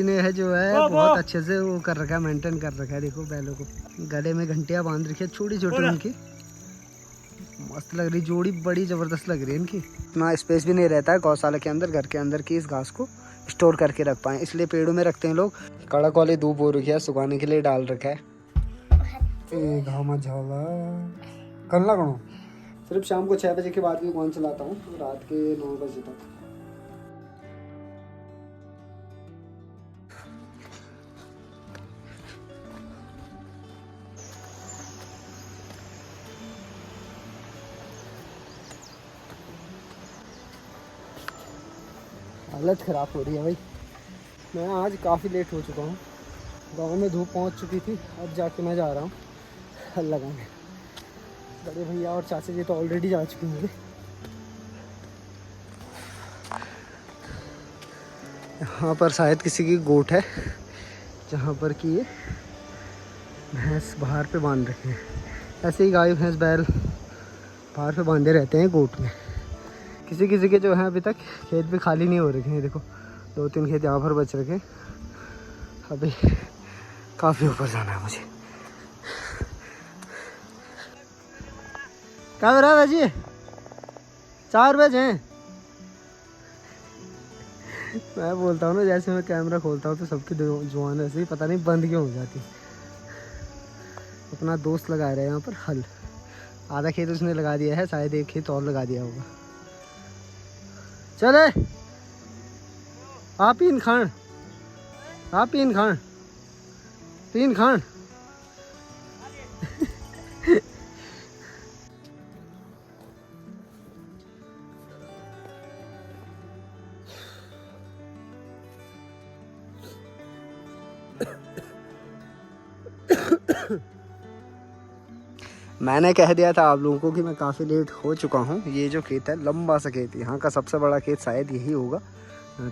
ने है जो है बहुत अच्छे से वो कर रखा है, मेंटेन कर रखा है। देखो बैलों को गले में घंटियां बांध रखी है छोटी छोटी उनकी। मस्त लग रही जोड़ी, बड़ी जबरदस्त लग रही है इनकी। इतना स्पेस भी नहीं रहता है गौशाला के अंदर, घर के अंदर की इस घास को स्टोर करके रख पाए, इसलिए पेड़ों में रखते हैं लोग। कड़क वाली धूप हो रखी है, सुखाने के लिए डाल रखा है। करना करो सिर्फ शाम को 6 बजे के बाद भी कौन चलाता हूँ, रात के 9 बजे तक। हालत ख़राब हो रही है भाई। मैं आज काफ़ी लेट हो चुका हूँ, गांव में धूप पहुँच चुकी थी, अब जाके मैं जा रहा हूँ हल लगाने। बड़े भैया और चाचा जी तो ऑलरेडी जा चुके होंगे। यहाँ पर शायद किसी की गोट है, जहाँ पर कि ये भैंस बाहर पे बांध रखे हैं। ऐसे ही गाय भैंस बैल बाहर पे बांधे रहते हैं गोट में। किसी किसी के जो है अभी तक खेत भी खाली नहीं हो रखे हैं। देखो 2-3 खेत यहाँ पर बच रखे हैं। अभी काफ़ी ऊपर जाना है मुझे। क्या हो रहा है भाजी? 4 बजे हैं। मैं बोलता हूँ ना, जैसे मैं कैमरा खोलता हूँ तो सबकी जुबान ऐसे ही पता नहीं बंद क्यों हो जाती। अपना दोस्त लगा रहा है यहाँ पर हल। आधा खेत उसने लगा दिया है, शायद एक खेत और लगा दिया होगा। चले आप पीन खान, आप पीन खान, पीन खान। मैंने कह दिया था आप लोगों को कि मैं काफ़ी लेट हो चुका हूँ। ये जो खेत है लंबा सा खेत, यहाँ का सबसे बड़ा खेत शायद यही होगा,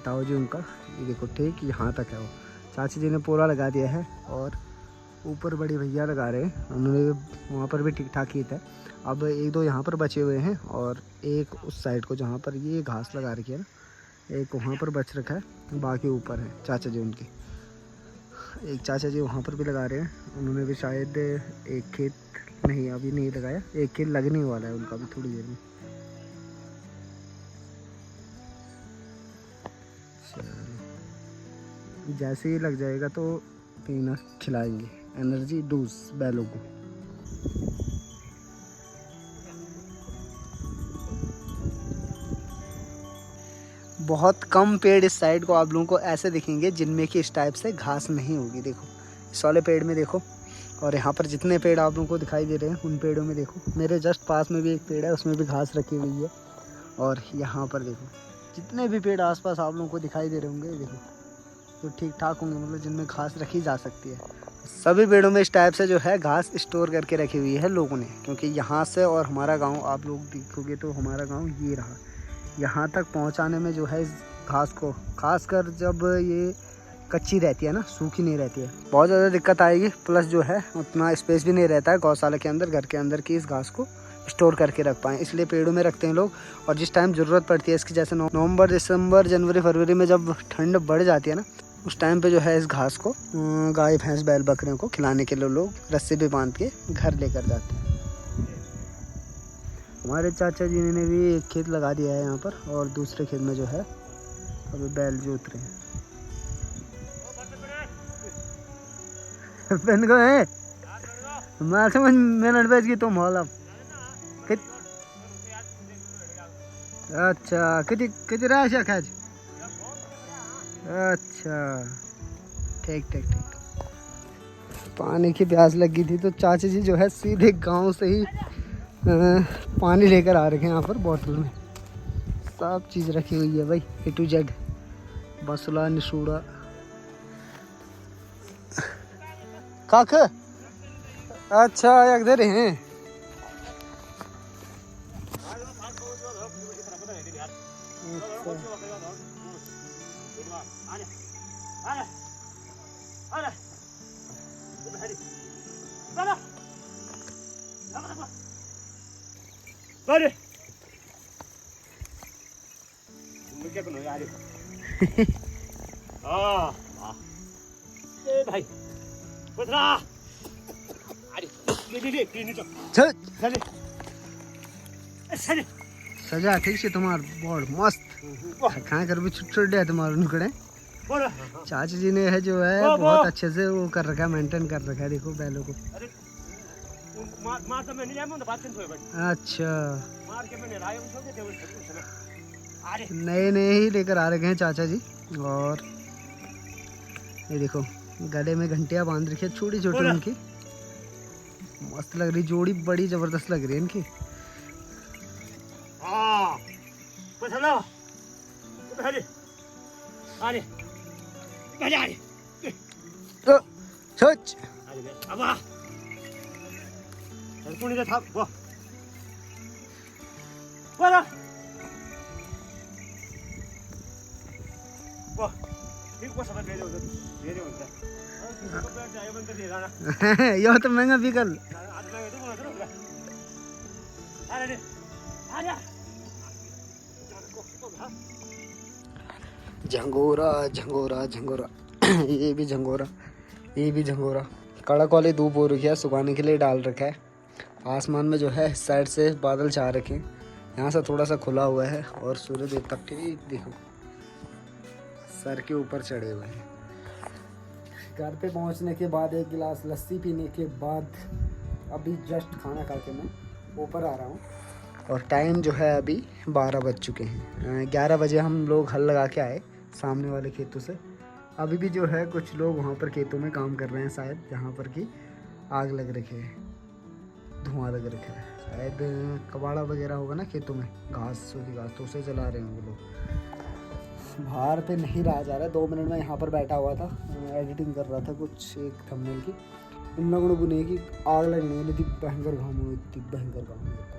ताऊ जी उनका। ये देखो ठीक यहाँ तक है वो। चाची जी ने पूरा लगा दिया है और ऊपर बड़े भैया लगा रहे हैं, उन्होंने वहाँ पर भी ठीक ठाक खेत है। अब 1-2 यहाँ पर बचे हुए हैं और एक उस साइड को जहाँ पर ये घास लगा रखी है ना, एक वहाँ पर बच रखा है, बाकी ऊपर है चाचा जी उनके। एक चाचा जी वहाँ पर भी लगा रहे हैं, उन्होंने भी शायद एक खेत नहीं अभी नहीं लगाया, एक खेत लगने वाला है उनका भी थोड़ी देर में। चलो जैसे ही लग जाएगा तो पीना खिलाएंगे, एनर्जी डूज बैलों को। बहुत कम पेड़ इस साइड को आप लोगों को ऐसे दिखेंगे जिनमें कि इस टाइप से घास नहीं होगी। देखो इस वाले पेड़ में देखो, और यहाँ पर जितने पेड़ आप लोगों को दिखाई दे रहे हैं उन पेड़ों में देखो। मेरे जस्ट पास में भी एक पेड़ है, उसमें भी घास रखी हुई है। और यहाँ पर देखो जितने भी पेड़ आसपास आप लोगों को दिखाई दे रहे होंगे, देखो जो ठीक ठाक होंगे, मतलब जिनमें घास रखी जा सकती है, सभी पेड़ों में इस टाइप से जो है घास स्टोर करके रखी हुई है लोगों ने। क्योंकि यहाँ से और हमारा गाँव आप लोग देखोगे तो हमारा गाँव ये रहा, यहाँ तक पहुँचाने में जो है इस घास को, खासकर जब ये कच्ची रहती है ना, सूखी नहीं रहती है, बहुत ज़्यादा दिक्कत आएगी। प्लस जो है उतना स्पेस भी नहीं रहता है गौशाला के अंदर, घर के अंदर की इस घास को स्टोर करके रख पाएँ, इसलिए पेड़ों में रखते हैं लोग। और जिस टाइम ज़रूरत पड़ती है इसकी, जैसे नवंबर, दिसंबर, जनवरी, फरवरी में जब ठंड बढ़ जाती है ना, उस टाइम पे जो है इस घास को गाय भैंस बैल बकरियों को खिलाने के लिए लोग रस्सी भी बांध के घर लेकर जाते हैं। हमारे चाचा जी ने भी एक खेत लगा दिया है यहाँ पर, और दूसरे खेत में जो है अभी बैल जोत रहे हैं। पेन को है मैं समझ मिनट बेच की तुम हॉल अब अच्छा कितनी राशि खाज। अच्छा ठीक ठीक ठीक। पानी की प्यास लगी थी तो चाचा जी जो है सीधे गांव से ही पानी लेकर आ रखे हैं। यहाँ पर बोतल में सब चीज़ रखी हुई है भाई, A to Z, बसला निशूड़ा काक। अच्छा एक दे रहे हैं। भाई बदरा अरे ले चल चले चले सजा ठीक से तुम्हार बहुत मस्त खाए कर भी छुट छुट तुम्हारे नुकड़े चाचा जी ने है जो है बहुत अच्छे से वो कर रखा है, मेंटेन कर रखा है। देखो बैलों को। मार तो मैं नहीं जाऊंगा बात कर भाई। अच्छा मार के मैंने लाया उसको के अरे नए नए ही लेकर आ रखे हैं चाचा जी। और ये देखो गले में घंटियां बांध रखी है छोटी छोटी उनकी। मस्त लग रही जोड़ी, बड़ी जबरदस्त लग रही है इनकी। हाँ बस हेलो अरे अरे अरे सोच अरे अब कोणी था वो वाला वो ठीक वो सब ले लो होता यह तो महंगा बिकल। झंगोरा झंगोरा झंगोरा ये भी झंगोरा, ये भी झंगोरा। कड़क वाली धूप हो रखी है, सुखाने के लिए डाल रखा है। आसमान में जो है साइड से बादल छा रखे हैं, यहाँ से थोड़ा सा खुला हुआ है और सूर्य देवता ठीक देखो सर के ऊपर चढ़े हुए हैं। घर पे पहुँचने के बाद एक गिलास लस्सी पीने के बाद अभी जस्ट खाना खा के मैं ऊपर आ रहा हूँ और टाइम जो है अभी 12 बज चुके हैं। 11 बजे हम लोग हल लगा के आए सामने वाले खेतों से। अभी भी जो है कुछ लोग वहाँ पर खेतों में काम कर रहे हैं, शायद जहाँ पर कि आग लग रखे है, धुआं लग रखा है। शायद कबाड़ा वगैरह होगा ना खेतों में, घास सूखी घास, तो उसे जला रहे होंगे लोग। बाहर पे नहीं रहा जा रहा। 2 मिनट में यहाँ पर बैठा हुआ था, एडिटिंग कर रहा था कुछ एक थंबनेल की। इन लोगों ने बुने की आग लगने वाली थी, भयंकर घाम हुई थी, भयंकर घाम हुई थी।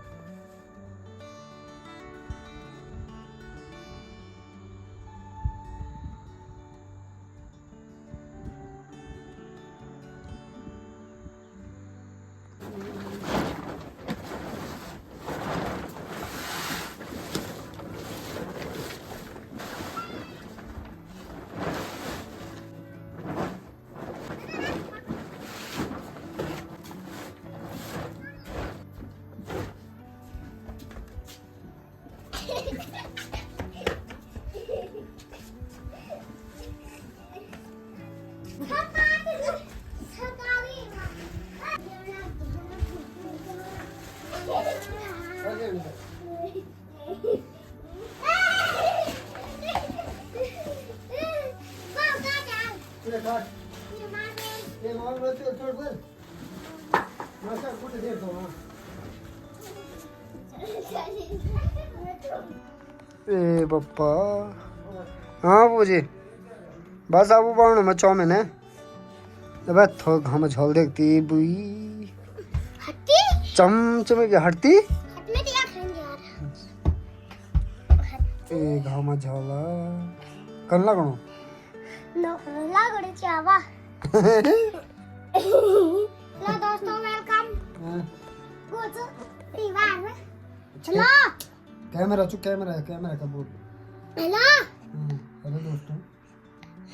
ए पप्पा हाँ बूजी बस अब पाउन में चाउमिन है। अब थोड़ा घाम झोल देखती बुई चमचमे की हटती ए घाम झोला कल लगणो लागड़े चावा ला दोस्तों वेलकम गो टू रिवार हेलो कैमरा चुप कैमरा का बोल हेलो हेलो दोस्तों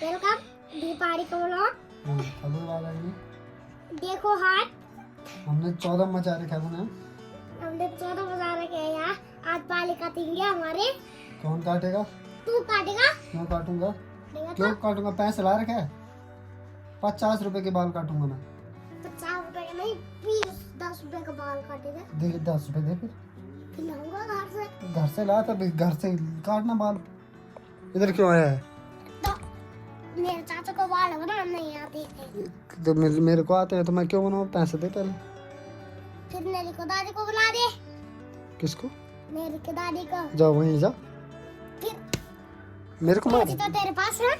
वेलकम दीपावली को व्लॉग खबर वाला है। देखो हाथ हमने 14 मचा रखे हैं। हमने 14 बजा रखे हैं यार। आज पाली काटेंगे हमारे। कौन काटेगा? तू काटेगा? मैं काटूंगा। देगा क्यों काटूंगा? पैसे ला रखे हैं। 50 रुपए के बाल काटूंगा मैं। 50 रुपए का नहीं 20-10 रुपए का बाल काटेगा। दे 10 रुपए दे फिर लाऊंगा घर से ला तब घर से काटना बाल। इधर क्यों आया है? तो मेरे चाचा को बाल बनाना नहीं आते थे। तो मेरे को आते हैं तो मैं क्यों बनाऊं? पैसे दे पहले। फिर मेरी को दादी को बुला दे। किसको? मेरी को दादी को। जाओ वहीं जा। फिर मेरे को मार। तो तेरे पास है।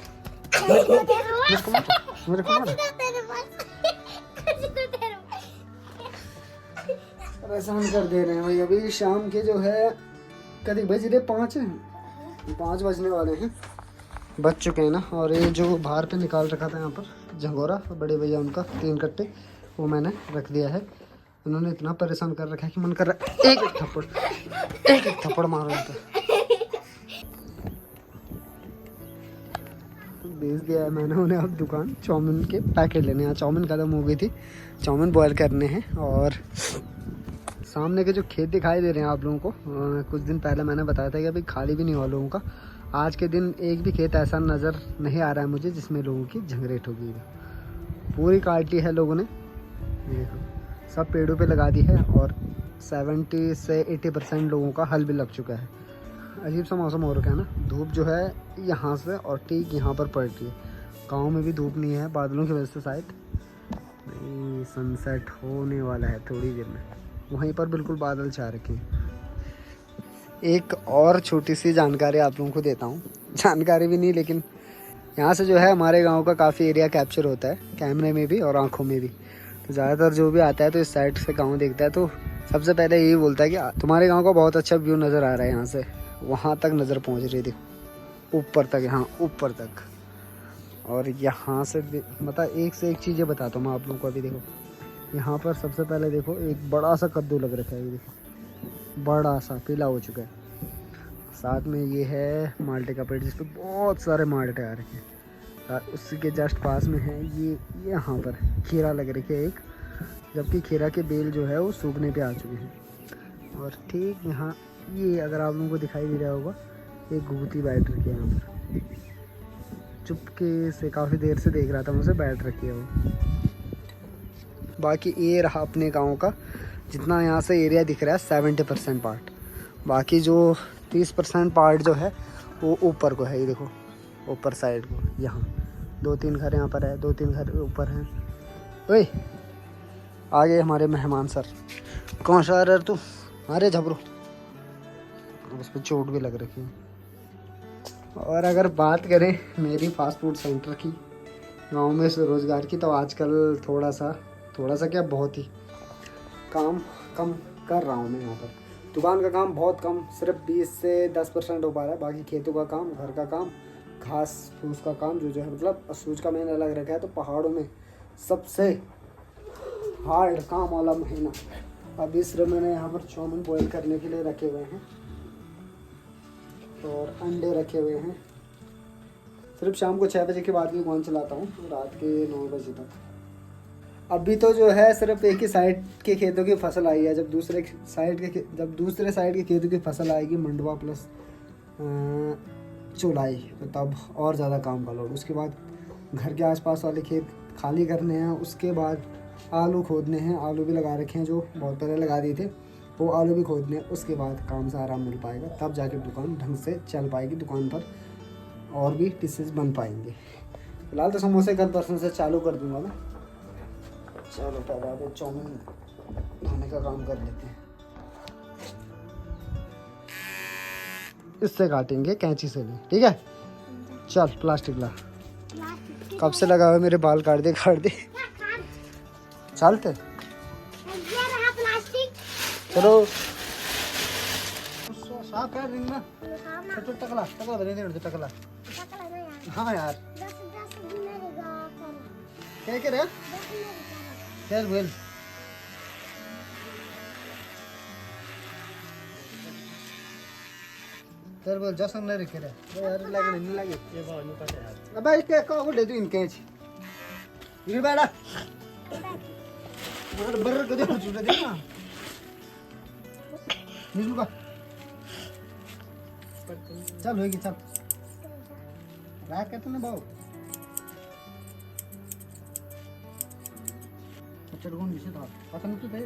मेरे को मार। तेरे पास। परेशान कर दे रहे हैं भाई। अभी शाम के जो है कभी बज रहे 5 बजने वाले हैं, बज चुके हैं ना। और ये जो बाहर पे निकाल रखा था यहाँ पर झंगोरा, बड़े भैया उनका 3 कट्टे, वो मैंने रख दिया है। उन्होंने इतना परेशान कर रखा है कि मन कर रहा है एक थप्पड़ मारो इनका। भेज दिया है मैंने उन्हें अब दुकान चाउमीन के पैकेट लेने। यहाँ चाउमीन ख़त्म हो गई थी, चाउमीन बॉयल करने हैं। और सामने के जो खेत दिखाई दे रहे हैं आप लोगों को, कुछ दिन पहले मैंने बताया था कि अभी खाली भी नहीं हुआ लोगों का। आज के दिन एक भी खेत ऐसा नज़र नहीं आ रहा है मुझे जिसमें लोगों की झंगरेट होगी। पूरी काट ली है लोगों ने, ये देखो सब पेड़ों पे लगा दी है। और 70 से 80% लोगों का हल भी लग चुका है। अजीब सा मौसम हो रखा है ना, धूप जो है यहाँ से और ठीक यहाँ पर पड़ रही है। गाँव में भी धूप नहीं है बादलों की वजह से शायद। नहीं, सनसेट होने वाला है थोड़ी देर में, वहीं पर बिल्कुल बादल छा रखे हैं। एक और छोटी सी जानकारी आप लोगों को देता हूँ, जानकारी भी नहीं लेकिन यहाँ से जो है हमारे गांव का काफ़ी एरिया कैप्चर होता है कैमरे में भी और आंखों में भी। तो ज़्यादातर जो भी आता है तो इस साइड से गांव देखता है तो सबसे पहले यही बोलता है कि तुम्हारे गांव का बहुत अच्छा व्यू नज़र आ रहा है। यहाँ से वहाँ तक नज़र पहुँच रही है, देखो ऊपर तक, हाँ ऊपर तक। और यहाँ से मतलब एक से एक चीज़ें बताता हूँ मैं आप लोगों को। अभी देखो यहाँ पर सबसे पहले देखो एक बड़ा सा कद्दू लग रखा है, ये देखो बड़ा सा पीला हो चुका है। साथ में ये है माल्टे का पेड़ जिस पर बहुत सारे माल्टे आ रखे हैं। और उसी के जस्ट पास में है ये यहाँ पर खीरा लग रखी है एक, जबकि खीरा के बेल जो है वो सूखने पे आ चुके हैं। और ठीक यहाँ ये अगर आप लोगों को दिखाई दे रहा होगा एक घुघुती बैठ रखी है यहाँ पर, चुपके से काफ़ी देर से देख रहा था मुझे, बैठ रखी है वो। बाकी ये रहा अपने गांव का जितना यहाँ से एरिया दिख रहा है 70% पार्ट। बाकी जो 30% पार्ट जो है वो ऊपर को है, ये देखो ऊपर साइड को। यहाँ 2-3 घर यहाँ पर है, 2-3 घर ऊपर हैं। ओए आ गए हमारे मेहमान सर। कौन सा रहा तू? अरे झबरो, उस पर चोट भी लग रखी है। और अगर बात करें मेरी फास्ट फूड सेंटर की गांव में रोज़गार की, तो आजकल थोड़ा सा क्या बहुत ही काम कम कर रहा हूँ मैं यहाँ पर। दुकान का काम बहुत कम, सिर्फ 20 से 10% हो पा रहा है। बाकी खेतों का काम, घर का काम, घास फूस का काम जो है मतलब असूज का महीना लग रखा है। तो पहाड़ों में सबसे हार्ड काम वाला महीना। अब इस मैंने यहाँ पर चाउमीन बॉयल करने के लिए रखे हुए हैं और अंडे रखे हुए हैं। सिर्फ शाम को 6 बजे के बाद भी दुकान चलाता हूँ, रात के 9 बजे तक। अभी तो जो है सिर्फ एक ही साइड के खेतों की फसल आई है। जब दूसरे साइड के खेतों की फसल आएगी, मंडवा प्लस चौलाई, तो तब और ज़्यादा काम का लोड। उसके बाद घर के आसपास वाले खेत खाली करने हैं, उसके बाद आलू खोदने हैं। आलू भी लगा रखे हैं, जो बहुत पहले लगा दिए थे, वो आलू भी खोदने हैं। उसके बाद काम से आराम मिल पाएगा, तब जाके दुकान ढंग से चल पाएगी। दुकान पर और भी डिशेज बन पाएंगे। फिलहाल तो समोसे कल परसों से चालू कर दूंगा मैं। चलो पहले आप चाउमीन खाने का काम कर लेते हैं। इससे काटेंगे कैंची से नहीं, ठीक है? चल प्लास्टिक ला। कब से लगा हुआ मेरे बाल काट दे चलते चलो साफ कर रिंग ना, टकला बने टकला। हाँ यार क्या कह रहे यार बोल। तर बोल जा संग रखे रे यार, लगे नहीं लगे ये बात नहीं पता यार। अबे इसके का हो ले तू इनके ये बेटा मगर बर कदे हो चुका दे ना निकल का चल होगी चल रात कहते ना बाबू चढ़ कौन दिसे था पता नहीं तो थे।